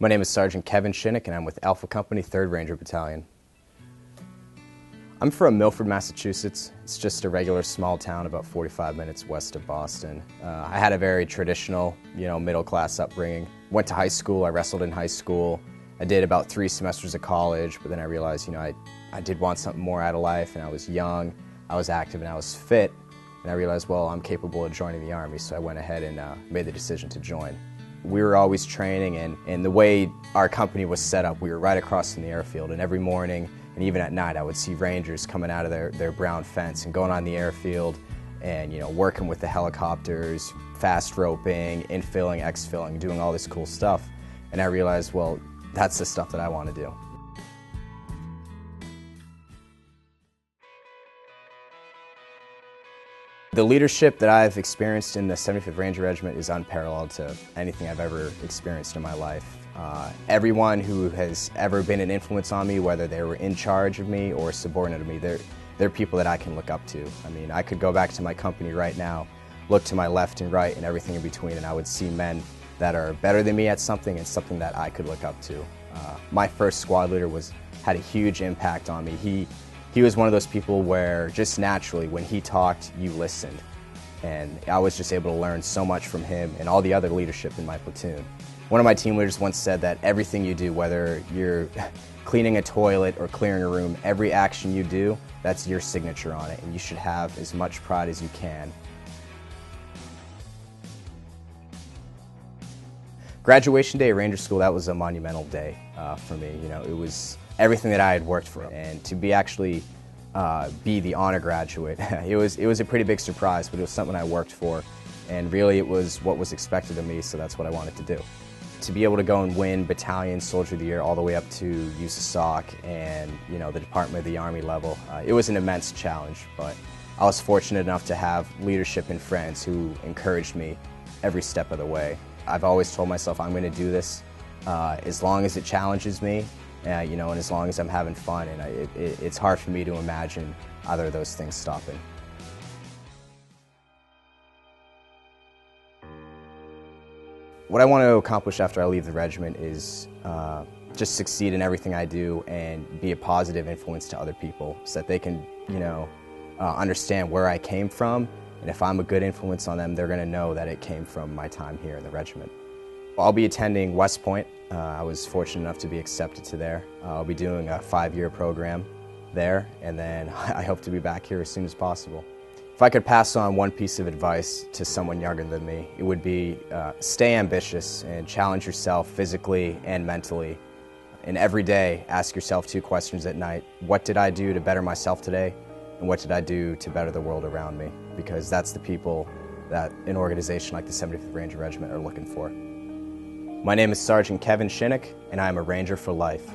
My name is Sergeant Kevin Shinnick, and I'm with Alpha Company, 3rd Ranger Battalion. I'm from Milford, Massachusetts. It's just a regular small town about 45 minutes west of Boston. I had a very traditional, middle-class upbringing. Went to high school, I wrestled in high school. I did about 3 semesters of college, but then I realized, I did want something more out of life, and I was young, I was active, and I was fit. And I realized, well, I'm capable of joining the Army, so I went ahead and made the decision to join. We were always training, and the way our company was set up, we were right across from the airfield, and every morning and even at night I would see Rangers coming out of their brown fence and going on the airfield and working with the helicopters, fast roping, infilling, exfilling, doing all this cool stuff. And I realized, well, that's the stuff that I want to do. The leadership that I've experienced in the 75th Ranger Regiment is unparalleled to anything I've ever experienced in my life. Everyone who has ever been an influence on me, whether they were in charge of me or subordinate of me, they're people that I can look up to. I mean, I could go back to my company right now, look to my left and right and everything in between, and I would see men that are better than me at something and something that I could look up to. My first squad leader had a huge impact on me. He was one of those people where just naturally when he talked, you listened. And I was just able to learn so much from him and all the other leadership in my platoon. One of my team leaders once said that everything you do, whether you're cleaning a toilet or clearing a room, every action you do, that's your signature on it, and you should have as much pride as you can. Graduation day at Ranger School, that was a monumental day for me. It was everything that I had worked for, and to actually be the honor graduate, it was a pretty big surprise, but it was something I worked for, and really it was what was expected of me, so that's what I wanted to do. To be able to go and win Battalion Soldier of the Year all the way up to USASOC and the Department of the Army level, it was an immense challenge, but I was fortunate enough to have leadership and friends who encouraged me every step of the way. I've always told myself I'm going to do this as long as it challenges me, and as long as I'm having fun, and it's hard for me to imagine either of those things stopping. What I want to accomplish after I leave the regiment is just succeed in everything I do and be a positive influence to other people so that they can, understand where I came from, and if I'm a good influence on them, they're going to know that it came from my time here in the regiment. I'll be attending West Point. I was fortunate enough to be accepted to there. I'll be doing a 5-year program there, and then I hope to be back here as soon as possible. If I could pass on one piece of advice to someone younger than me, it would be stay ambitious and challenge yourself physically and mentally. And every day, ask yourself 2 questions at night. What did I do to better myself today? And what did I do to better the world around me? Because that's the people that an organization like the 75th Ranger Regiment are looking for. My name is Sergeant Kevin Shinnick, and I am a Ranger for life.